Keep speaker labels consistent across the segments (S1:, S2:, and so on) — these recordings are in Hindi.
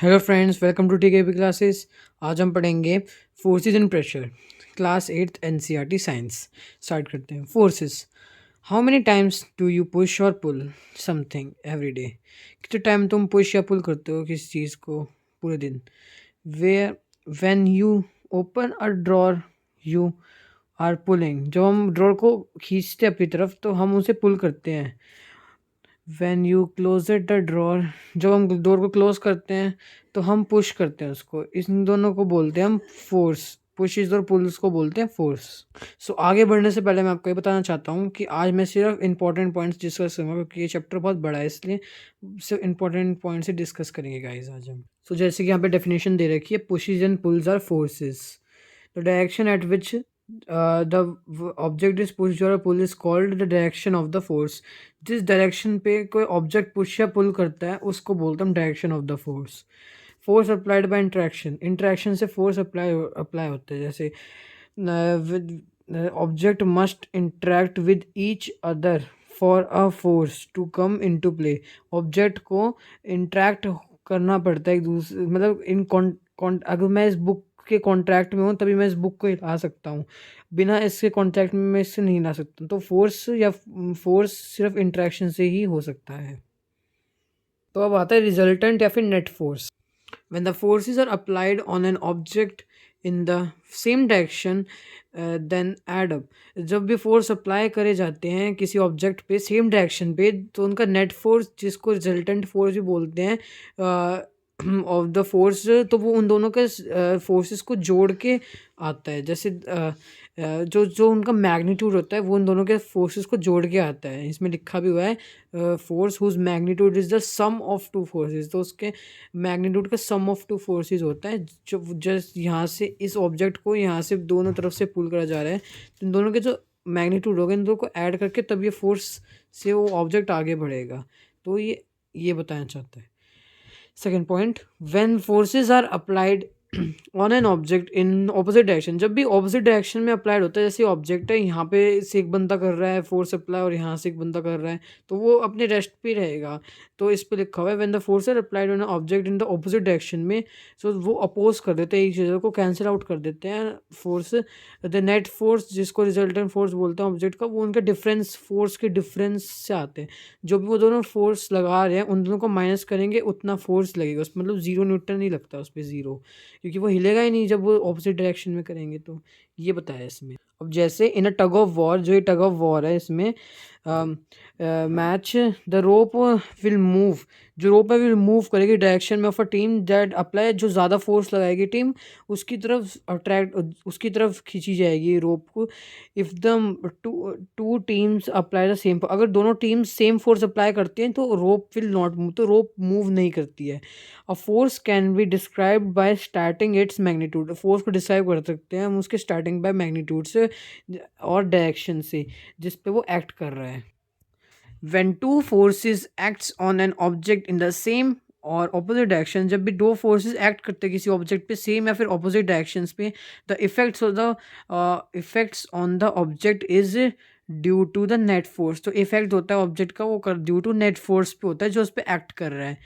S1: Hello friends, welcome to TKP classes. आज हम पढ़ेंगे forces and pressure, class 8th NCERT science. Start करते हैं। Forces. How many times do you push और पुल समथिंग एवरी डे? कितने टाइम तुम पुश या पुल करते हो किसी चीज़ को पूरे दिन? Where when you open a drawer you are pulling. जब हम ड्रॉर को खींचते हैं अपनी तरफ तो हम उसे पुल करते हैं। When you close it the drawer, जब हम डोर को क्लोज करते हैं तो हम पुश करते हैं उसको। इन दोनों को बोलते हैं हम फोर्स। पुशेस और पुल्स को बोलते हैं फोर्स। सो आगे बढ़ने से पहले मैं आपको ये बताना चाहता हूँ कि आज मैं सिर्फ इंपॉर्टेंट पॉइंट्स डिस्कस करूँगा, क्योंकि ये चैप्टर बहुत बड़ा है, इसलिए सिर्फ इंपॉर्टेंट पॉइंट्स ही डिस्कस करेंगे गाइस आज हम। सो जैसे कि यहाँ पे डेफिनेशन दे रखी है, pushes and pulls are forces. The direction at which the object is pushed or pull is called the direction of the force। जिस डायरेक्शन पे कोई ऑब्जेक्ट पुश या पुल करता है उसको बोलते हैं direction of the force. Force applied by interaction, interaction से फोर्स अप्लाई होता है। जैसे object must interact with each other for a force to come into play. Object को इंटरेक्ट करना पड़ता है एक दूसरे, मतलब अगर मैं इस बुक के कॉन्ट्रैक्ट में हूँ तभी मैं इस बुक को ला सकता हूँ, बिना इसके कॉन्ट्रैक्ट में मैं इससे नहीं ला सकता। तो फोर्स सिर्फ इंटरेक्शन से ही हो सकता है। तो अब आता है रिजल्टेंट या फिर net force. When the forces are applied on an object in the same direction, then add up। जब भी फोर्स अप्लाई करे जाते हैं किसी ऑब्जेक्ट पे सेम डायरेक्शन पे तो उनका नेट फोर्स, जिसको रिजल्टेंट फोर्स भी बोलते हैं ऑफ द फोर्स, तो वो उन दोनों के फोर्सेस को जोड़ के आता है। जैसे जो जो उनका मैग्नीट्यूड होता है वो उन दोनों के फोर्सेस को जोड़ के आता है। इसमें लिखा भी हुआ है force whose magnitude is the sum of two forces. तो उसके मैग्नीट्यूड का सम ऑफ टू फोर्सेस होता है। जो जस्ट यहाँ से इस ऑब्जेक्ट को यहाँ से दोनों तरफ से पुल करा जा रहा है, तो इन दोनों के जो मैग्नीट्यूड होगा इन दोनों को ऐड करके तब ये फोर्स से वो ऑब्जेक्ट आगे बढ़ेगा। तो ये बताना चाहता है। Second point, when forces are applied on an object in opposite direction. जब भी ऑपोजिट डायरेक्शन में अप्लाइड होता है, जैसे ऑब्जेक्ट है यहाँ पे से एक बंदा कर रहा है फोर्स अप्लाई और यहाँ से एक बंदा कर रहा है, तो वो अपने रेस्ट पे रहेगा। तो इस पे लिखा हुआ है when the force are applied on object in the opposite direction में, सो वो अपोज कर देते हैं, एक चीज़ों को कैंसिल आउट कर देते हैं फोर्स। द नेट फोर्स, जिसको रिजल्टेंट फोर्स बोलते हैं ऑब्जेक्ट का, वो उनका डिफरेंस, फोर्स के डिफरेंस से आते हैं। जो भी वो दोनों फोर्स लगा रहे हैं उन दोनों को माइनस करेंगे उतना फोर्स लगेगा उसमें, मतलब 0 न्यूटन नहीं लगता उस पर, 0, क्योंकि वो हिलेगा ही नहीं जब वो ऑपोजिट डायरेक्शन में करेंगे। तो ये बताया इसमें। अब जैसे इन अ टग ऑफ वॉर, जो ये टग ऑफ वॉर है इसमें match the rope will move, जो रोप है विल मूव करेगी डायरेक्शन में of a team that apply, जो ज़्यादा फोर्स लगाएगी टीम उसकी तरफ अट्रैक्ट, उसकी तरफ खींची जाएगी रोप को। If the two two teams apply the same, अगर दोनों टीम्स सेम फोर्स अप्लाई करती हैं तो रोप विल नॉट मूव, तो रोप मूव नहीं करती है। A force can be described bye starting its magnitude. Force को डिस्क्राइब कर सकते हैं हम उसके स्टार्टिंग बाय मैग्नीट्यूड से और डायरेक्शन से जिस पे वो एक्ट कर रहा है। When two forces acts on an object in the same और ऑपोजिट डायरेक्शन, जब भी दो फोर्सेस एक्ट करते हैं किसी ऑब्जेक्ट पे सेम या फिर ऑपोजिट डायरेक्शंस पे, the effects on the object is due to the net force. तो इफेक्ट होता है ऑब्जेक्ट का वो कर ड्यू टू नेट फोर्स पे होता है जो उस पर एक्ट कर रहा है।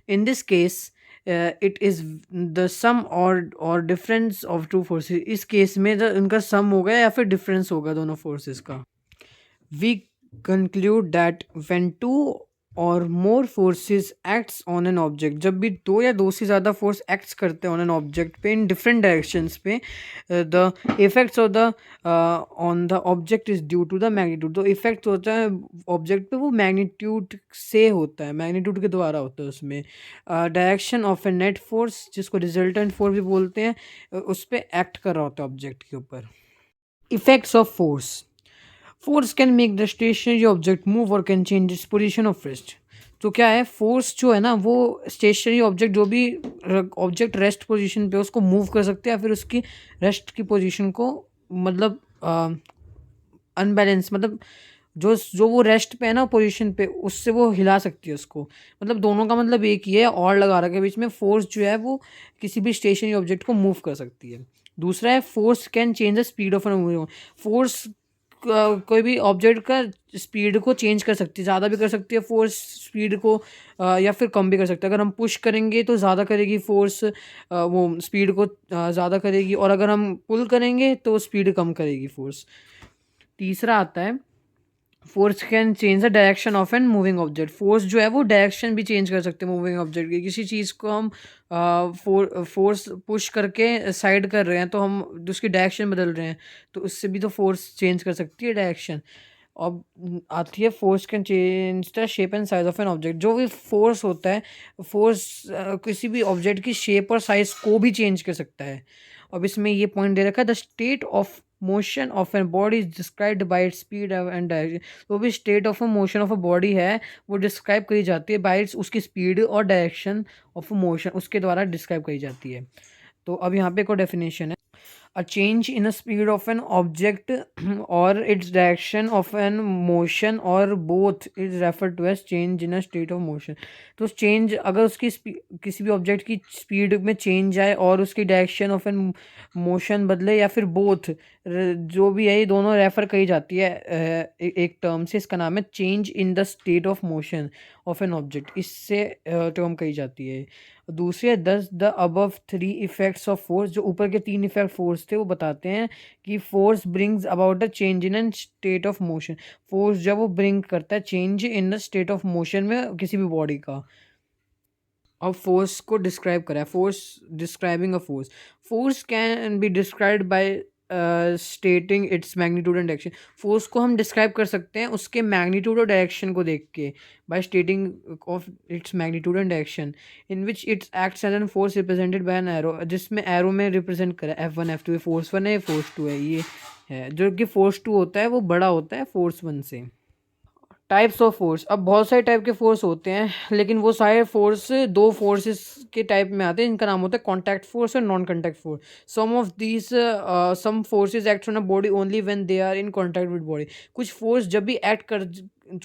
S1: In this case it is the sum और डिफरेंस ऑफ टू फोर्सेस। इस केस में उनका सम होगा या फिर डिफरेंस होगा दोनों फोर्सेस का। We conclude that when two or more forces acts on an object, जब भी दो या दो से ज़्यादा फोर्स एक्ट्स करते हैं ऑन एन ऑब्जेक्ट पे इन डिफरेंट डायरेक्शंस पे, the effects of the on the object is due to the magnitude. तो इफेक्ट होता है ऑब्जेक्ट पे वो मैग्नीट्यूड से होता है, मैग्नीट्यूड के द्वारा होता है उसमें। Direction of A net force, जिसको रिजल्टेंट फोर्स भी बोलते हैं, उस पर एक्ट कर रहा होता है ऑब्जेक्ट के ऊपर। Effects of force. Force can make the stationary object move और can change its position of rest. तो क्या है, फोर्स जो है ना वो स्टेशनरी ऑब्जेक्ट, जो भी ऑब्जेक्ट रेस्ट पोजीशन पे उसको मूव कर सकते हैं या फिर उसकी रेस्ट की पोजीशन को, मतलब अनबैलेंस, मतलब जो जो वो रेस्ट पे है ना पोजीशन पे, उससे वो हिला सकती है उसको। मतलब दोनों का मतलब एक ही है, और लगा रखा है बीच में। फोर्स जो है वो किसी भी स्टेशनरी ऑब्जेक्ट को मूव कर सकती है। दूसरा है force can change the speed of an, force कोई भी ऑब्जेक्ट का स्पीड को चेंज कर सकती है, ज़्यादा भी कर सकती है फोर्स स्पीड को, या फिर कम भी कर सकते हैं। अगर हम पुश करेंगे तो ज़्यादा करेगी फोर्स, वो स्पीड को ज़्यादा करेगी, और अगर हम पुल करेंगे तो स्पीड कम करेगी फोर्स। तीसरा आता है force can change the direction of an moving object. Force जो है वो डायरेक्शन भी चेंज कर सकते हैं मूविंग ऑब्जेक्ट की। किसी चीज़ को हम फोर्स पुश करके साइड कर रहे हैं तो हम उसकी डायरेक्शन बदल रहे हैं, तो उससे भी तो फोर्स चेंज कर सकती है डायरेक्शन। अब आती है force can change the shape and size of an object. जो भी फोर्स होता है, फोर्स किसी भी ऑब्जेक्ट की शेप और साइज को भी चेंज कर सकता है। अब इसमें ये पॉइंट दे रखा है, the state of motion of an body is described by its speed and direction. तो भी state of motion of a body है वो डिस्क्राइब करी जाती है बाय उसकी स्पीड और डायरेक्शन ऑफ मोशन, उसके द्वारा डिस्क्राइब करी जाती है। तो अब यहाँ पे एक और डेफिनेशन है, a change in the speed of an object or its direction of an motion or both is referred to as change in a state of motion। तो चेंज अगर उसकी किसी भी ऑब्जेक्ट की स्पीड में चेंज आए और उसकी डायरेक्शन ऑफ एन मोशन बदले, या फिर बोथ, जो भी है ये दोनों रेफर करी जाती है एक टर्म से। इसका नाम है change in the state of motion of an object, इससे टर्म कही जाती है। दूसरे दस the above three effects of force, जो ऊपर के तीन इफेक्ट फोर्स थे वो बताते हैं कि force brings about a change in an state of motion. Force जब वो ब्रिंग करता है change in the state of motion में किसी भी बॉडी का। अब फोर्स को डिस्क्राइब करा है, force describing a force. Force can be described bye स्टेटिंग it's magnitude and direction. Force को हम डिस्क्राइब कर सकते हैं उसके मैग्नीट्यूड और डायरेक्शन को देख के, by stating of its magnitude and direction, in which its acts as an force represented by an arrow, जिसमें एरो में रिप्रेजेंट करा F1 F2, फोर्स 1 है, फोर्स 2 है, ये है। जो कि फोर्स 2 होता है वो बड़ा होता है फोर्स 1 से। टाइप्स ऑफ फोर्स, अब बहुत सारे टाइप के फोर्स होते हैं, लेकिन वो सारे फोर्स दो फोर्सेस के टाइप में आते हैं। इनका नाम होता है कॉन्टैक्ट फोर्स और non contact force. Some of these some forces act on a body only when they are in contact with body. कुछ फोर्स जब भी एक्ट कर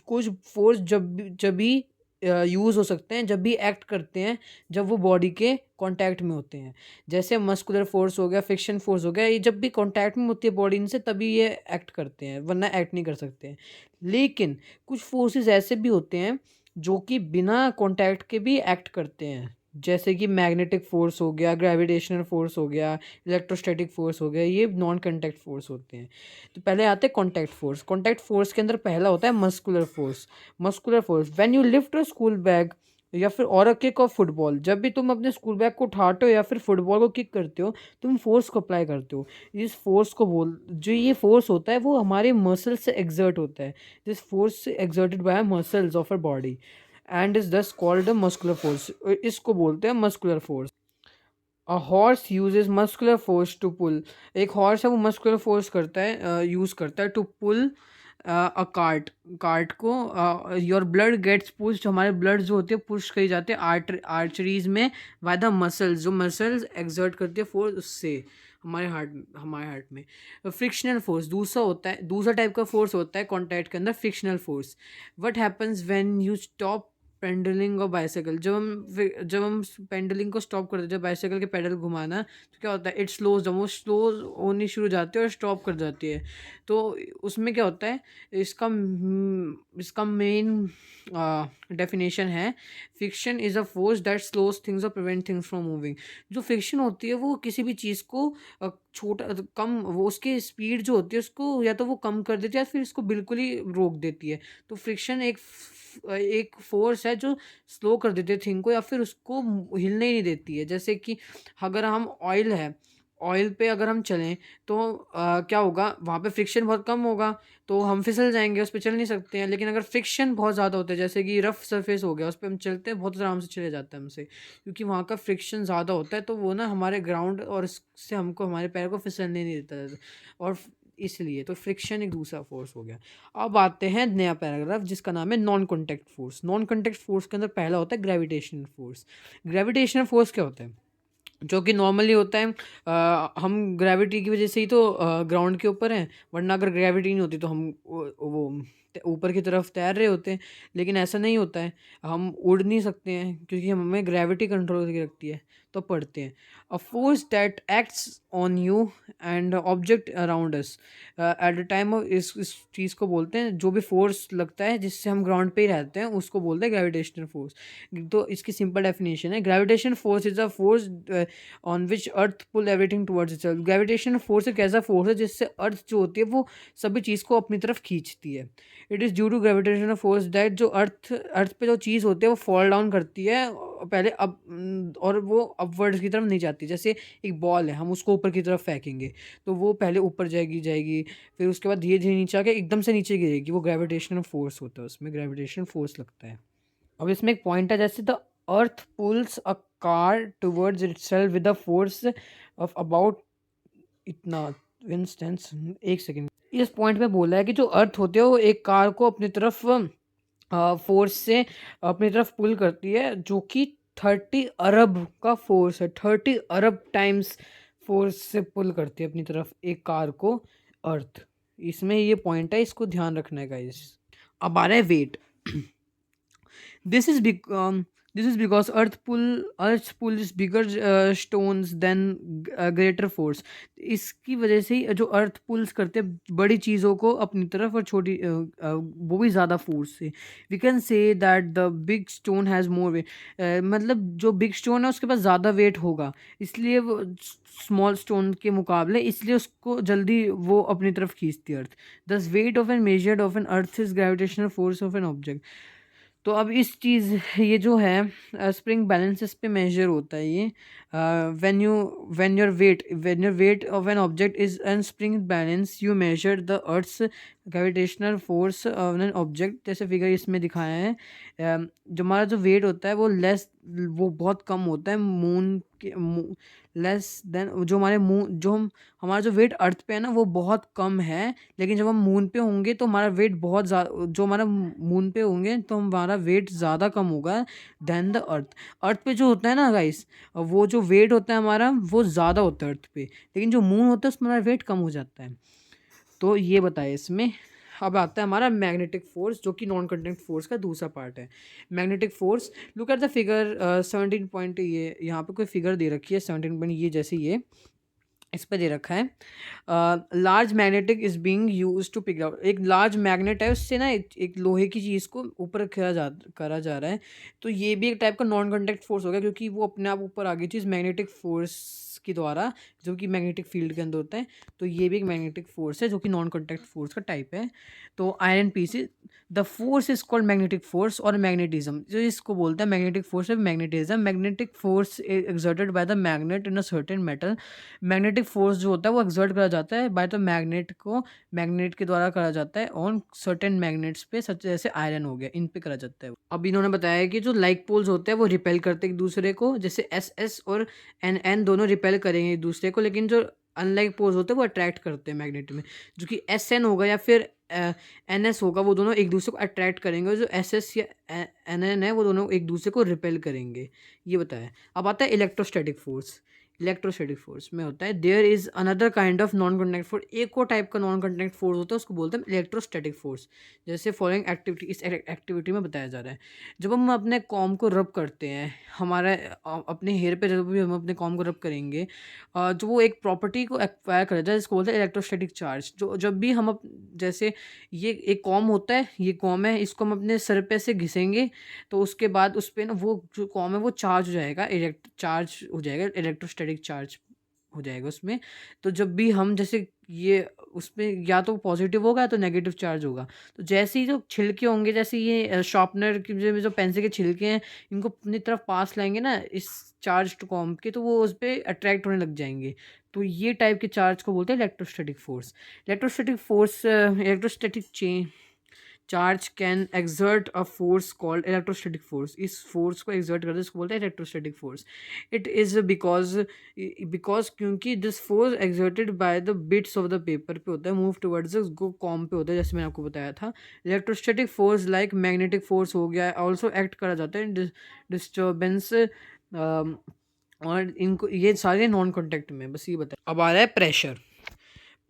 S1: कुछ फोर्स जब भी यूज़ हो सकते हैं, जब भी एक्ट करते हैं जब वो बॉडी के कांटेक्ट में होते हैं। जैसे मस्कुलर फोर्स हो गया, फ्रिक्शन फोर्स हो गया, ये जब भी कांटेक्ट में होती है बॉडी इनसे तभी ये एक्ट करते हैं, वरना एक्ट नहीं कर सकते हैं। लेकिन कुछ फोर्सेस ऐसे भी होते हैं जो कि बिना कांटेक्ट के भी एक्ट करते हैं, जैसे कि मैग्नेटिक फोर्स हो गया, ग्रेविटेशनल फोर्स हो गया, इलेक्ट्रोस्टैटिक फोर्स हो गया, ये नॉन कांटेक्ट फोर्स होते हैं। तो पहले आते हैं कॉन्टैक्ट फोर्स। कॉन्टैक्ट फोर्स के अंदर पहला होता है muscular force. Muscular force, when you lift a school bag या फिर और अ किक ऑफ फुटबॉल, जब भी तुम अपने स्कूल बैग को उठाते हो या फिर फुटबॉल को किक करते हो, तुम फोर्स को अप्लाई करते हो। इस फोर्स को जो ये फोर्स होता है वो हमारे मसल से एक्सर्ट होता है। This force exerted by muscles of a body and is thus called muscular force. इसको बोलते हैं muscular force. A horse uses muscular force to pull. एक हॉर्स है वो मस्कुलर फोर्स करता है, यूज करता है to pull a cart. Cart को योर ब्लड गेट्स पुश्ड, हमारे ब्लड जो होते हैं पुश करी जाते हैं आर्टरीज में बाय द मसल्स, जो मसल्स एक्सर्ट करते हैं फोर्स उससे हमारे हार्ट में। फ्रिक्शनल फोर्स दूसरा होता है, दूसरा टाइप का फोर्स होता है कॉन्टैक्ट के अंदर, frictional force. What happens when you stop pedalling और बाइसाइकिल। जब हम पेंडलिंग को स्टॉप कर देते हैं, बाइसाइकिल के पेडल घुमाना, तो क्या होता है, इट स्लोज डाउन, वो स्लो होनी शुरू हो जाती है और स्टॉप कर जाती है। तो उसमें क्या होता है, इसका मेन डेफिनेशन है, friction is a force that slows things और प्रिवेंट थिंग्स फ्रॉम मूविंग। जो फ्रिक्शन होती है वो किसी भी चीज़ को छोटा कम, वो उसकी स्पीड जो होती है उसको या तो वो कम कर देती है या फिर इसको बिल्कुल ही रोक देती है। तो फ्रिक्शन एक फोर्स है जो स्लो कर देती है थिंग को या फिर उसको हिलने ही नहीं देती है। जैसे कि अगर हम ऑयल है, ऑयल पे अगर हम चलें तो क्या होगा, वहाँ पे फ्रिक्शन बहुत कम होगा तो हम फिसल जाएंगे, उस पर चल नहीं सकते हैं। लेकिन अगर फ्रिक्शन बहुत ज़्यादा होता है, जैसे कि रफ सरफेस हो गया, उस पर हम चलते हैं बहुत आराम से चले जाता है हमसे, क्योंकि वहाँ का फ्रिक्शन ज़्यादा होता है, तो वो ना हमारे ग्राउंड और इससे हमको हमारे पैर को फिसलने नहीं देता। और इसलिए तो फ्रिक्शन एक दूसरा फोर्स हो गया। अब आते हैं नया पैराग्राफ जिसका नाम है non contact force. Non contact force के अंदर पहला होता है ग्रेविटेशनल फोर्स। ग्रेविटेशनल फोर्स क्या होता है, जो कि नॉर्मली होता है, हम ग्रेविटी की वजह से ही तो ग्राउंड के ऊपर हैं, वरना अगर ग्रेविटी नहीं होती तो हम वो ऊपर की तरफ तैर रहे होते हैं, लेकिन ऐसा नहीं होता है। हम उड़ नहीं सकते हैं क्योंकि हमें ग्रेविटी कंट्रोल करके रखती है। तो पढ़ते हैं, a force that acts on you and object around us at the time of, इस चीज़ को बोलते हैं, जो भी फोर्स लगता है जिससे हम ग्राउंड पे ही रहते हैं उसको बोलते हैं ग्रेविटेशनल फोर्स। तो इसकी सिंपल डेफिनेशन है, gravitation force is a force on which earth pull everything towards itself. Gravitation force एक ऐसा फोर्स है जिससे अर्थ जो होती है वो सभी चीज़ को अपनी तरफ खींचती है। It is due to gravitational force that जो अर्थ पे जो चीज़ होती है वो फॉल डाउन करती है पहले अब, और वो अपवर्ड्स की तरफ नहीं जाती। जैसे एक बॉल है, हम उसको ऊपर की तरफ फेंकेंगे तो वो पहले ऊपर जाएगी जाएगी, फिर उसके बाद धीरे धीरे नीचे आके एकदम से नीचे गिरेगी। वो ग्रेविटेशनल फोर्स होता है, उसमें ग्रेविटेशनल फोर्स लगता है। अब इसमें एक पॉइंट है, जैसे the earth pools a car towards itself with a force of about इतना इंस्टेंस। एक सेकेंड, इस पॉइंट में बोला है कि जो अर्थ होती है वो एक कार को अपनी तरफ फोर्स से अपनी तरफ पुल करती है, जो कि 30 अरब का फोर्स है। 30 अरब टाइम्स फोर्स से पुल करती है अपनी तरफ एक कार को अर्थ। इसमें ये पॉइंट है, इसको ध्यान रखना है गाइस। अब आ रहा है wait. This is this is because Earth pulls bigger stones than greater force. इसकी वजह से ही जो अर्थ पुल्स करते हैं बड़ी चीज़ों को अपनी तरफ, और छोटी वो भी ज़्यादा फोर्स से। We can say that the big stone has more weight. मतलब जो बिग स्टोन है उसके पास ज़्यादा वेट होगा, इसलिए वो स्मॉल स्टोन के मुकाबले, इसलिए उसको जल्दी वो अपनी तरफ खींचती है earth. Thus weight of an measured of an earth is gravitational force of an object. तो अब इस चीज़, ये जो है स्प्रिंग बैलेंसेस पे मेजर होता है ये। When your weight of an object is an spring balance, you measure the earth's gravitational force of an object. जैसे फिगर इसमें दिखाया है, जो हमारा जो वेट होता है वो बहुत कम होता है मून के, लेस देन जो हमारे मून जो हम हमारा जो वेट अर्थ पे है ना वो बहुत कम है। लेकिन जब हम मून पे होंगे तो हमारा वेट बहुत ज़्यादा, जो हमारा मून पे होंगे तो हमारा वेट ज़्यादा कम होगा देन द अर्थ। अर्थ पे जो होता है ना गाइस, वो जो वेट होता है हमारा वो ज़्यादा होता है अर्थ पे, लेकिन जो मून होता है उसमें हमारा वेट कम हो जाता है। तो ये बताया इसमें। अब आता है हमारा मैग्नेटिक फोर्स, जो कि नॉन कंडक्टिंग फोर्स का दूसरा पार्ट है। Magnetic force, look at the figure 17 point. ये यहाँ पे कोई फिगर दे रखी है 17 पॉइंट, ये जैसे ये इस पे दे रखा है। Large magnetic is being used to pick out. एक लार्ज मैग्नेट है, उससे ना एक लोहे की चीज़ को ऊपर करा जा रहा है। तो ये भी एक टाइप का नॉन कॉन्टैक्ट फोर्स हो गया, क्योंकि वो अपने आप ऊपर आ गई थी इस मैग्नेटिक फोर्स के द्वारा, जो कि मैग्नेटिक फील्ड के अंदर होता है। तो ये भी एक मैग्नेटिक फोर्स है, जो कि नॉन कॉन्टैक्ट फोर्स का टाइप है। तो iron piece, the force is called magnetic force और मैग्नेटिज्म। जो इसको बोलते हैं मैग्नेटिक फोर्स है magnetism. Magnetic force exerted by the magnet in a certain metal. Magnetic force जो होता है वो एक्सर्ट करा जाता है बाय द मैग्नेट के द्वारा करा जाता है ऑन सर्टेन मैग्नेट्स पे, सच जैसे आयरन हो गया, इन पे करा जाता है। अब इन्होंने बताया कि जो लाइक पोल्स होते हैं वो रिपेल करते हैं एक दूसरे को, जैसे एस एस और एन एन दोनों रिपेल करेंगे एक दूसरे को, लेकिन जो अनलाइक पोल्स होते हैं वो अट्रैक्ट करते हैं मैग्नेट में। जो कि एस एन होगा या फिर एन एस होगा, वो दोनों एक दूसरे को अट्रैक्ट करेंगे, और जो एस एस या एन एन है वो दोनों एक दूसरे को रिपेल करेंगे। ये बताया। अब आता है इलेक्ट्रोस्टैटिक फोर्स। इलेक्ट्रोस्टैटिक फोर्स में होता है there is another kind of non contact force. एक और टाइप का नॉन कॉन्टैक्ट फोर्स होता है, उसको बोलते हैं इलेक्ट्रोस्टैटिक फोर्स। जैसे फॉलोइंग एक्टिविटी, इस एक्टिविटी में बताया जा रहा है। जब हम अपने कॉम को रब करते हैं, हमारे अपने हेयर पे जब भी हम अपने कॉम को रब करेंगे, जो वो एक प्रॉपर्टी को एक्वायर कर जाता है, जिसको बोलते हैं इलेक्ट्रोस्टैटिक चार्ज। जो जब भी हम जैसे ये एक कॉम होता है, ये कॉम है, इसको हम अपने सर पे से घिसेंगे तो उसके बाद उस पे ना वो जो कॉम है वो चार्ज हो जाएगा, चार्ज हो जाएगा, इलेक्ट्रोस्टैटिक चार्ज हो जाएगा उसमें। तो जब भी हम जैसे ये उसमें या तो पॉजिटिव होगा या तो नेगेटिव चार्ज होगा। तो जैसे ही जो छिलके होंगे, जैसे ये शार्पनर की जो पेंसिल के छिलके हैं, इनको अपनी तरफ पास लाएंगे ना इस चार्ज कॉम के, तो वो उस पर अट्रैक्ट होने लग जाएंगे। तो ये टाइप के चार्ज को बोलते हैं electrostatic force. Electrostatic force, electrostatic change charge can exert a force called electrostatic force. इस फोर्स को एक्सर्ट करते हैं, इसको बोलते हैं electrostatic force. It is because because क्योंकि this force exerted by the bits of the paper पे होता है, मूव टुवर्ड्स गो कॉम पे होता है, जैसे मैंने आपको बताया था। Electrostatic force like magnetic force हो गया, ऑल्सो एक्ट करा जाता है डिस्टर्बेंस, और इनको ये सारे नॉन कॉन्टैक्ट में। बस ये बताया। अब आ रहा है pressure.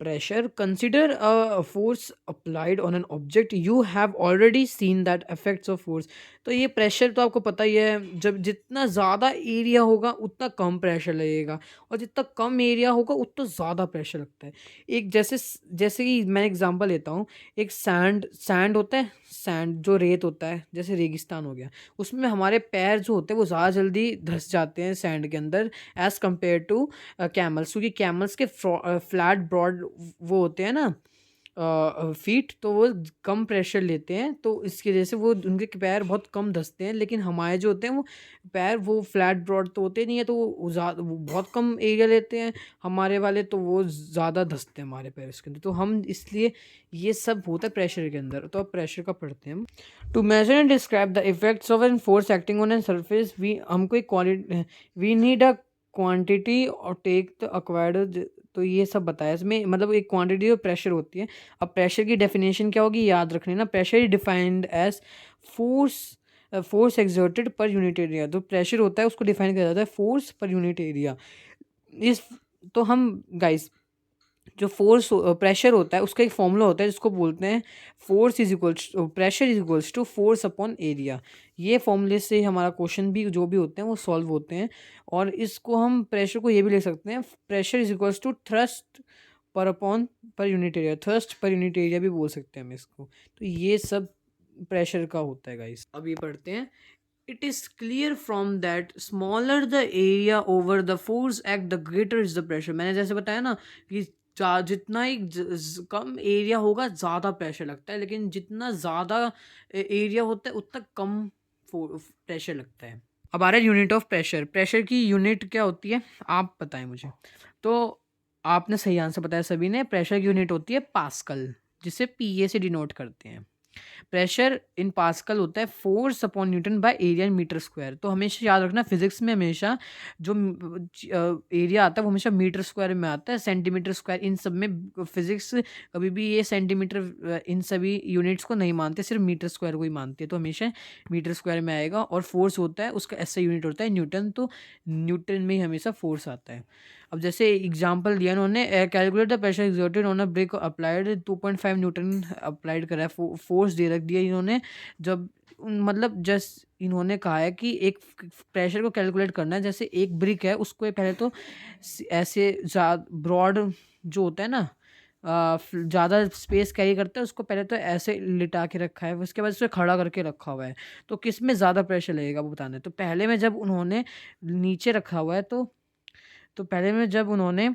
S1: Pressure. Consider a force applied on an object. You have already seen that effects of force. तो ये प्रेशर तो आपको पता ही है, जब जितना ज़्यादा एरिया होगा उतना कम प्रेशर लगेगा, और जितना कम एरिया होगा उतना ज़्यादा प्रेशर लगता है। एक जैसे कि मैं एग्जांपल लेता हूँ, एक सैंड सैंड होता है, सैंड जो रेत होता है, जैसे रेगिस्तान हो गया, उसमें हमारे पैर जो होते हैं वो ज़्यादा जल्दी धंस जाते हैं सैंड के अंदर, एज़ कम्पेयर टू कैमल्स, क्योंकि कैमल्स के फ्लैट ब्रॉड वो होते हैं ना फीट, तो वो कम प्रेशर लेते हैं, तो इसकी वजह से वो उनके पैर बहुत कम धंसते हैं। लेकिन हमारे जो होते हैं वो पैर वो फ्लैट ब्रॉड तो होते नहीं है, तो वो बहुत कम एरिया लेते हैं हमारे वाले, तो वो ज़्यादा धंसते हैं हमारे पैर इसके अंदर। तो हम इसलिए ये सब होता है प्रेशर के अंदर, तो अब प्रेशर का पढ़ते हैं हम। To measure and describe the effects of an force acting on an surface, we हमको एक quality, we need a quantity और टेक द अक्वायर्ड। तो ये सब बताया इसमें, मतलब एक क्वांटिटी और प्रेशर होती है। अब प्रेशर की डेफिनेशन क्या होगी, याद रखनी ना। Pressure is defined as force force exerted per unit area. तो प्रेशर होता है उसको डिफाइन किया जाता है फोर्स पर यूनिट एरिया। इस तो हम गाइस, जो फोर्स प्रेशर होता है उसका एक फॉर्मूला होता है जिसको बोलते हैं force is equals pressure is equals to force upon area. ये फॉर्मूले से हमारा क्वेश्चन भी जो भी होते हैं वो सॉल्व होते हैं। और इसको हम प्रेशर को ये भी लिख सकते हैं, pressure is equals to thrust per upon per unit area, thrust per unit area भी बोल सकते हैं हम इसको। तो ये सब प्रेशर का होता है गाइस। अब ये पढ़ते हैं। It is clear from that smaller the area over the force act the greater is the pressure. मैंने जैसे बताया ना कि जितना ही कम एरिया होगा ज़्यादा प्रेशर लगता है, लेकिन जितना ज़्यादा एरिया होता है उतना कम प्रेशर लगता है। अब आ रहा है यूनिट ऑफ प्रेशर। प्रेशर की यूनिट क्या होती है आप बताएं मुझे। तो आपने सही आंसर बताया सभी ने। प्रेशर की यूनिट होती है पास्कल, जिसे पीए से डिनोट करते हैं। प्रेशर इन पास्कल होता है force upon newton by area in metre square. तो हमेशा याद रखना फिजिक्स में हमेशा जो एरिया आता है वो हमेशा मीटर स्क्वायर में आता है, सेंटीमीटर स्क्वायर इन सब में फिजिक्स कभी भी ये सेंटीमीटर इन सभी यूनिट्स को नहीं मानते, सिर्फ मीटर स्क्वायर को ही मानते हैं। तो हमेशा मीटर स्क्वायर में आएगा। और फोर्स होता है उसका ऐसा यूनिट होता है न्यूटन, तो न्यूटन में ही हमेशा फोर्स आता है। अब जैसे एग्जांपल दिया उन्होंने, calculate the pressure exerted on a brick applied 2.5 Newton applied करा है, फोर्स दे रख दिया इन्होंने। जब मतलब जस्ट इन्होंने कहा है कि एक प्रेशर को कैलकुलेट करना है, जैसे एक ब्रिक है उसको पहले तो ऐसे ब्रॉड जो होता है ना ज़्यादा स्पेस कैरी करता है, उसको पहले तो ऐसे लिटा के रखा है, उसके बाद उसे खड़ा करके रखा हुआ है। तो किस में ज़्यादा प्रेशर लगेगा वो बताना है। तो पहले में जब उन्होंने नीचे रखा हुआ है, तो पहले में जब उन्होंने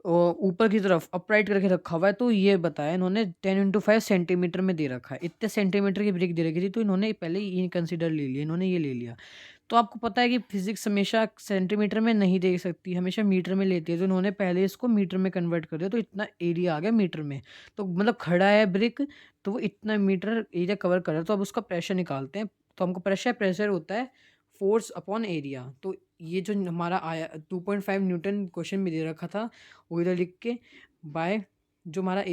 S1: ऊपर की तरफ अपराइट करके रखा हुआ है, तो ये बताया इन्होंने 10 × 5 सेंटीमीटर में दे रखा है। इतने सेंटीमीटर की ब्रिक दे रखी थी, तो इन्होंने पहले ये कंसिडर ले लिया, इन्होंने ये ले लिया। तो आपको पता है कि फिजिक्स हमेशा सेंटीमीटर में नहीं दे सकती, हमेशा मीटर में लेती है। तो इन्होंने पहले इसको मीटर में कन्वर्ट कर दिया, तो इतना एरिया आ गया मीटर में। तो मतलब खड़ा है ब्रिक, तो वो इतना मीटर एरिया कवर कर रहा है। तो अब उसका प्रेशर निकालते हैं। तो हमको प्रेशर होता है फोर्स अपॉन एरिया। तो ये जो हमारा आया 2.5 न्यूटन क्वेश्चन में दे रखा था, वो इधर लिख के बाय जो हमारा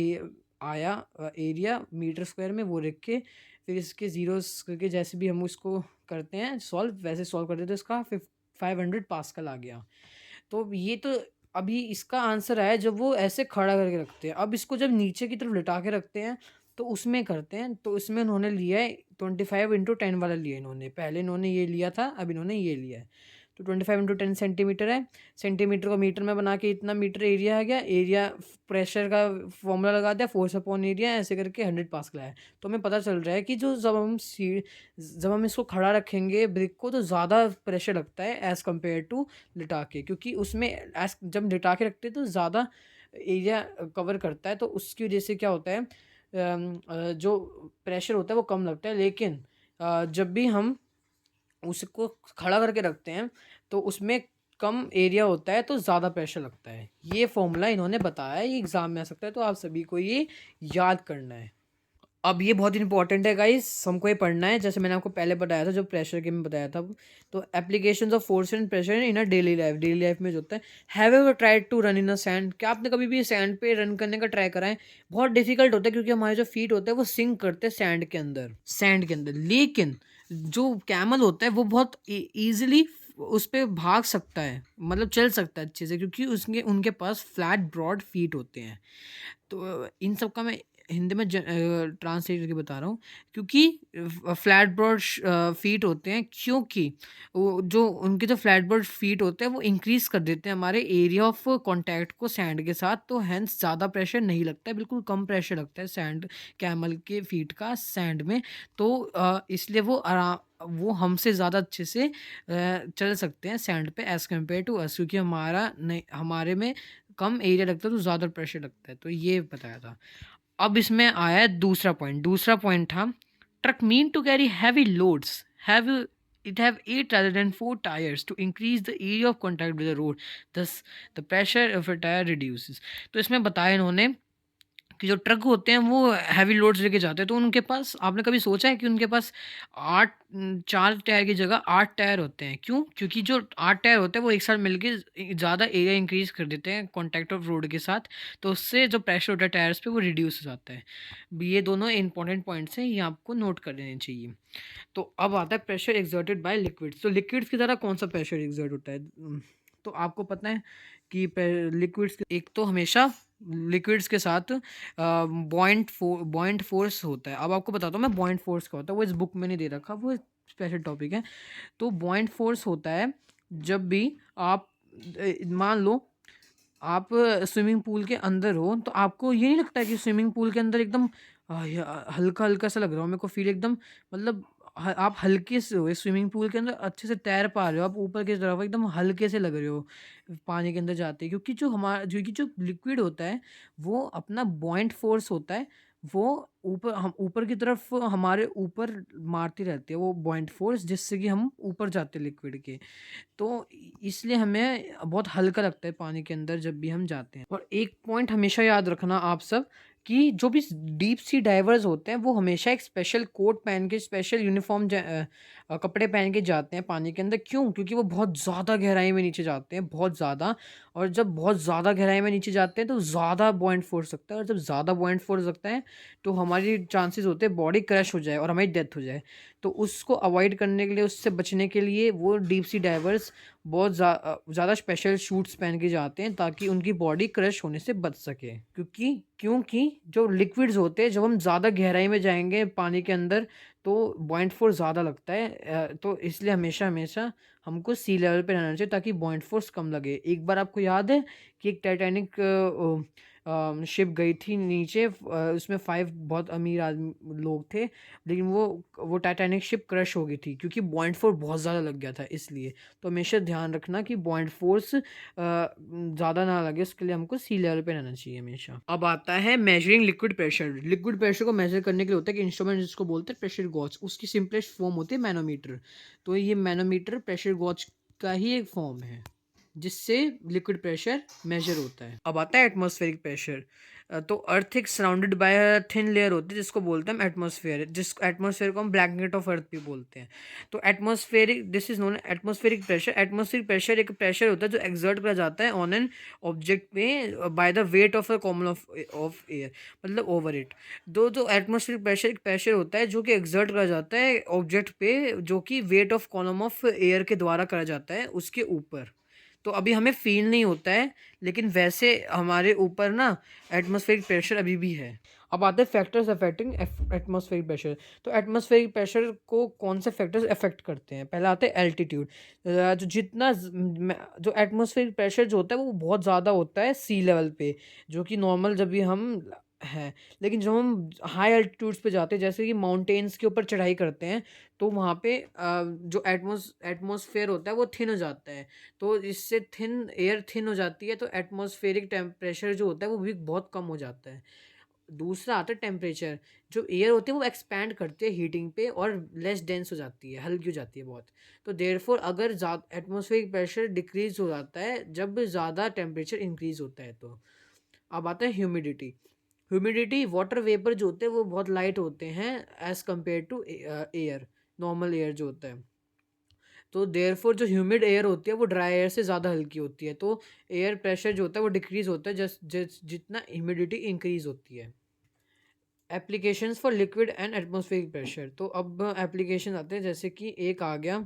S1: आया एरिया मीटर स्क्वायर में वो लिख के, फिर इसके जीरोस करके जैसे भी हम उसको करते हैं सॉल्व, वैसे सॉल्व करते तो इसका 500 पास्कल आ गया। तो ये तो अभी इसका आंसर आया जब वो ऐसे खड़ा करके रखते हैं। अब इसको जब नीचे की तरफ लिटा के रखते हैं तो उसमें करते हैं। तो इसमें उन्होंने लिया है 25 × 10 वाला लिया इन्होंने, पहले इन्होंने ये लिया था, अब इन्होंने ये लिया है। तो 25 × 10 सेंटीमीटर है, सेंटीमीटर को मीटर में बना के इतना मीटर एरिया आ गया। एरिया प्रेशर का फॉर्मूला लगा दिया, फोर्स अपॉन एरिया, ऐसे करके 100 पास्कल है। तो हमें पता चल रहा है कि जो जब हम इसको खड़ा रखेंगे ब्रिक को, तो ज़्यादा प्रेशर लगता है एज़ कम्पेयर टू लिटा के, क्योंकि उसमें जब लिटा के रखते हैं तो ज़्यादा एरिया कवर करता है। तो उसकी वजह से क्या होता है, जो प्रेशर होता है वो कम लगता है। लेकिन जब भी हम उसको खड़ा करके रखते हैं तो उसमें कम एरिया होता है, तो ज़्यादा प्रेशर लगता है। ये फॉर्मूला इन्होंने बताया है, ये एग्ज़ाम में आ सकता है, तो आप सभी को ये याद करना है। अब ये बहुत इंपॉर्टेंट है गाइस, हमको ये पढ़ना है। जैसे मैंने आपको पहले बताया था, जो प्रेशर के में बताया था, तो applications of force and pressure in a daily life में जो होता है। Have ever tried to run in a sand? क्या आपने कभी भी सैंड पे रन करने का ट्राई करा है? बहुत डिफिकल्ट होता है, क्योंकि हमारे जो फीट होते हैं वो सिंक करते हैं सैंड के अंदर। लेकिन जो कैमल होता है वो बहुत ईजिली उस पे भाग सकता है, मतलब चल सकता है अच्छे से, क्योंकि उसके उनके पास फ्लैट ब्रॉड फीट होते हैं। तो इन सब का मैं हिंदी में ट्रांसलेट करके बता रहा हूँ, क्योंकि फ्लैट ब्रॉड फीट होते हैं, क्योंकि वो जो उनके जो फ्लैट ब्रॉड फीट होते हैं वो इंक्रीज कर देते हैं हमारे एरिया ऑफ कांटेक्ट को सैंड के साथ, तो हैंस ज़्यादा प्रेशर नहीं लगता है, बिल्कुल कम प्रेशर लगता है सैंड, कैमल के फीट का सैंड में। तो इसलिए वो हमसे ज़्यादा अच्छे से चल सकते हैं सैंड पे एज़ कम्पेयर टू अस, क्योंकि हमारा नहीं, हमारे में कम एरिया लगता है तो ज़्यादा प्रेशर लगता है। तो ये बताया था। अब इसमें आया है दूसरा पॉइंट था, truck mean to carry heavy loads have it have 8 rather than 4 tires to increase the area of contact with the road, thus the pressure of a tire reduces। तो इसमें बताया इन्होंने कि जो ट्रक होते हैं वो हैवी लोड्स लेके जाते हैं, तो उनके पास, आपने कभी सोचा है कि उनके पास 4 टायर की जगह 8 टायर होते हैं? क्यों? क्योंकि जो 8 टायर होते हैं वो एक साथ मिलके ज़्यादा एरिया इंक्रीज़ कर देते हैं कॉन्टैक्ट ऑफ रोड के साथ, तो उससे जो प्रेशर होता है टायर्स पे वो रिड्यूस हो जाता है। ये दोनों इंपॉर्टेंट पॉइंट्स हैं, ये आपको नोट कर लेने चाहिए। तो अब आता है प्रेशर एक्सर्टेड बाय लिक्विड्स। तो लिक्विड्स की तरह कौन सा प्रेशर एक्सर्ट होता है? तो आपको पता है कि लिक्विड्स, एक तो हमेशा लिक्विड्स के साथ बॉयंट फोर्स होता है। अब आपको बताता हूँ मैं बॉयंट फोर्स क्या होता है, वो इस बुक में नहीं दे रखा, वो स्पेशल टॉपिक है। तो बॉयंट फोर्स होता है जब भी आप मान लो आप स्विमिंग पूल के अंदर हो, तो आपको ये नहीं लगता है कि स्विमिंग पूल के अंदर एकदम हल्का-हल्का सा लग रहा हो, मेरे को फ़ील एकदम, मतलब आप हल्के से हो, स्विमिंग पूल के अंदर अच्छे से तैर पा रहे हो, आप ऊपर की तरफ एकदम हल्के से लग रहे हो, पानी के अंदर जाते ही, क्योंकि जो लिक्विड होता है, वो अपना बॉयंट फ़ोर्स होता है, वो ऊपर की तरफ हमारे ऊपर मारती रहती है वो बॉयंट फ़ोर्स, जिससे कि हम ऊपर जाते हैं लिक्विड के। तो इसलिए हमें बहुत हल्का लगता है पानी के अंदर जब भी हम जाते हैं। और एक पॉइंट हमेशा याद रखना आप सब, कि जो भी डीप सी डाइवर्स होते हैं वो हमेशा एक स्पेशल कोट पहन के, स्पेशल यूनिफॉर्म कपड़े पहन के जाते हैं पानी के अंदर। क्यों? क्योंकि वो बहुत ज़्यादा गहराई में नीचे जाते हैं, बहुत ज़्यादा। और जब बहुत ज़्यादा गहराई में नीचे जाते हैं तो ज़्यादा बॉयंट फोर्स लगता है, और जब ज़्यादा बॉयंट फोर्स लगता है तो हमारी चांसेस होते हैं बॉडी क्रश हो जाए और हमारी डेथ हो जाए। तो उसको अवॉइड करने के लिए, उससे बचने के लिए वो डीप सी डाइवर्स बहुत ज़्यादा स्पेशल शूट्स पहन के जाते हैं, ताकि उनकी बॉडी क्रश होने से बच सके। क्योंकि जो लिक्विड्स होते हैं, जब हम ज़्यादा गहराई में जाएँगे पानी के अंदर तो बॉयंट फोर्स ज़्यादा लगता है, तो इसलिए हमेशा हमको सी लेवल पे रहना चाहिए ताकि बॉयंट फोर्स कम लगे। एक बार आपको याद है कि एक टाइटैनिक शिप गई थी नीचे, उसमें 5 बहुत अमीर आदमी लोग थे, लेकिन वो टाइटैनिक शिप क्रश हो गई थी क्योंकि बॉयंट फोर्स बहुत ज़्यादा लग गया था इसलिए। तो हमेशा ध्यान रखना कि बॉयंट फोर्स ज़्यादा ना लगे, उसके लिए हमको सी लेवल पे रहना चाहिए हमेशा। अब आता है measuring liquid pressure. Liquid pressure को मेजर करने के लिए होता है कि इंस्ट्रूमेंट जिसको बोलते हैं प्रेशर गॉज, उसकी सिंपलेस्ट फॉर्म होती है मैनोमीटर। तो ये मैनोमीटर प्रेशर गॉज का ही एक फॉर्म है, जिससे लिक्विड प्रेशर मेजर होता है। अब आता है एटमॉस्फेरिक प्रेशर। तो अर्थ एक सराउंडेड बाय थिन लेयर होती है जिसको बोलते हैं एटमॉस्फेयर, जिस एटमॉस्फेयर को हम ब्लैंकेट ऑफ अर्थ भी बोलते हैं। तो atmospheric, this is known atmospheric pressure. Atmospheric pressure एक प्रेशर होता है जो एक्सर्ट करा जाता है ऑन एन ऑब्जेक्ट पे by the weight of a common of air, मतलब ओवर इट। जो एटमॉस्फेरिक प्रेशर एक प्रेशर होता है जो कि एक्सर्ट करा जाता है ऑब्जेक्ट पे, जो कि weight of column of air के द्वारा करा जाता है उसके ऊपर। तो अभी हमें फ़ील नहीं होता है, लेकिन वैसे हमारे ऊपर ना एटमॉस्फेरिक प्रेशर अभी भी है। अब आते हैं फैक्टर्स अफेक्टिंग एटमॉस्फेरिक प्रेशर। तो एटमॉस्फेरिक प्रेशर को कौन से फैक्टर्स अफेक्ट करते हैं? पहला आता है एल्टीट्यूड। जो एटमॉस्फेरिक प्रेशर जो होता है वो बहुत ज़्यादा होता है सी लेवल पे, जो कि नॉर्मल जब भी हम हैं। लेकिन जब हम हाई एल्टीट्यूड्स पे जाते हैं, जैसे कि माउंटेन्स के ऊपर चढ़ाई करते हैं, तो वहाँ पे जो एटमॉस्फेयर होता है वो थिन हो जाता है। तो इससे एयर थिन हो जाती है, तो एटमॉस्फेरिक टेम्परेचर जो होता है वो भी बहुत कम हो जाता है। दूसरा आता है टेम्परेचर। जो एयर होती है वो एक्सपैंड करती है हीटिंग पे और लेस डेंस हो जाती है, हल्की हो जाती है बहुत। तो देयरफॉर अगर एटमॉस्फेरिक प्रेशर डिक्रीज हो जाता है जब ज़्यादा टेम्परेचर इंक्रीज होता है। तो अब आता है ह्यूमिडिटी। ह्यूमिडिटी, वाटर वेपर जो होते हैं वो बहुत लाइट होते हैं as compare to air, normal air जो होता है। तो देयरफॉर जो ह्यूमिड एयर होती है वो ड्राई एयर से ज़्यादा हल्की होती है, तो एयर प्रेशर जो होता है वो डिक्रीज़ होता है जितना ह्यूमिडिटी इंक्रीज़ होती है। Applications for liquid and atmospheric pressure. तो अब एप्लीकेशन आते हैं, जैसे कि एक आ गया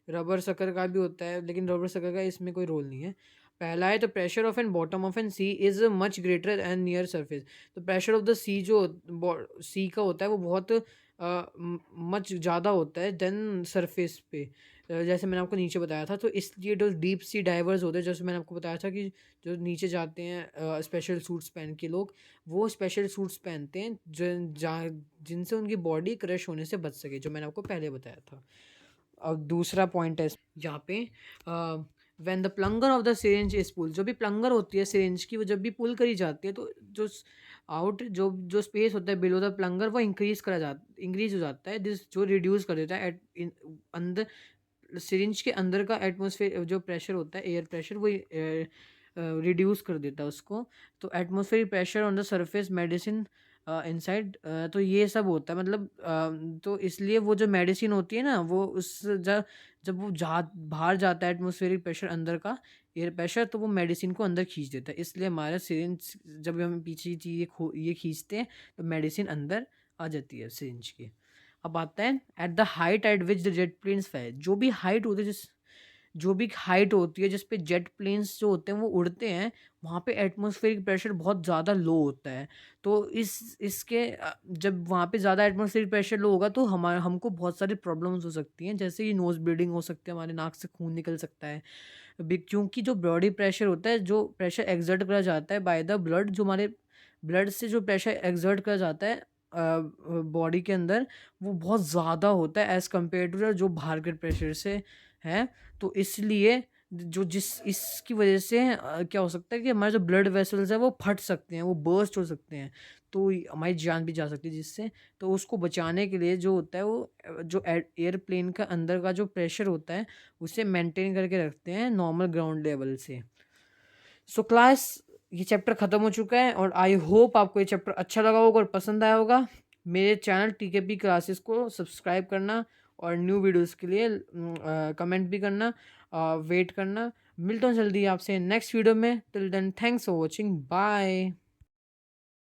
S1: रबर शक्कर का भी होता है, लेकिन रबर शक्कर का इसमें कोई रोल नहीं है। पहला है, तो pressure of an bottom of an sea is much greater and near surface. तो प्रेशर ऑफ द सी जो सी का होता है वो बहुत मच ज़्यादा होता है देन सरफेस पे। जैसे मैंने आपको नीचे बताया था, तो इसलिए जो डीप सी डाइवर्स होते हैं, जैसे मैंने आपको बताया था कि जो नीचे जाते हैं स्पेशल सूट्स पहन के लोग, वो स्पेशल सूट्स पहनते हैं जिनसे उनकी बॉडी क्रश होने से बच सके, जो मैंने आपको पहले बताया था। अब दूसरा पॉइंट है यहाँ पे, when the plunger of the syringe is pull. जो भी प्लंगर होती है सिरिंज की, वो जब भी पुल करी जाती है, तो जो जो जो स्पेस होता है बिलो द प्लंगर, वो इंक्रीज हो जाता है, दिस जो रिड्यूस कर देता है अंदर सिरिंज के अंदर का एटमॉस्फेयर जो प्रेशर होता है, एयर प्रेशर, वो रिड्यूस कर देता है उसको। तो atmospheric pressure on the surface medicine inside, तो ये सब होता है, मतलब तो इसलिए वो जो मेडिसिन होती है ना, वो उस जब वो बाहर जाता है एटमॉस्फेरिक प्रेशर अंदर का एयर प्रेशर, तो वो मेडिसिन को अंदर खींच देता है। इसलिए हमारा सिरिंज जब हम पीछे ये खींचते हैं, तो मेडिसिन अंदर आ जाती है सिरिंज के। अब आता है at the height at which the jet planes fly. जो भी हाइट होती है जिस पे जेट प्लेन्स जो होते हैं वो उड़ते हैं, वहाँ पे एटमॉस्फेरिक प्रेशर बहुत ज़्यादा लो होता है। तो इसके जब वहाँ पे ज़्यादा एटमॉस्फेरिक प्रेशर लो होगा, तो हमको बहुत सारी प्रॉब्लम्स हो सकती हैं, जैसे कि नोज़ ब्लीडिंग हो सकती है, हमारे नाक से खून निकल सकता है। क्योंकि जो बॉडी प्रेशर होता है, जो प्रेशर एक्सर्ट करा जाता है बाय द ब्लड, जो हमारे ब्लड से जो प्रेशर एक्सर्ट करा जाता है बॉडी के अंदर, वो बहुत ज़्यादा होता है एज़ कम्पेयर टू जो बाहर के प्रेशर से है। तो इसलिए इसकी वजह से क्या हो सकता है कि हमारे जो ब्लड वेसल्स हैं वो फट सकते हैं, वो बर्स्ट हो सकते हैं, तो हमारी जान भी जा सकती है जिससे। तो उसको बचाने के लिए जो होता है, वो जो एयरप्लेन का अंदर का जो प्रेशर होता है, उसे मेंटेन करके रखते हैं नॉर्मल ग्राउंड लेवल से। सो क्लास, ये चैप्टर ख़त्म हो चुका है, और आई होप आपको ये चैप्टर अच्छा लगा होगा और पसंद आया होगा। मेरे चैनल टीकेपी क्लासेस को सब्सक्राइब करना, और न्यू वीडियोस के लिए कमेंट भी करना, वेट करना। मिलता हूँ जल्दी आपसे नेक्स्ट वीडियो में। Till then, thanks for watching, bye.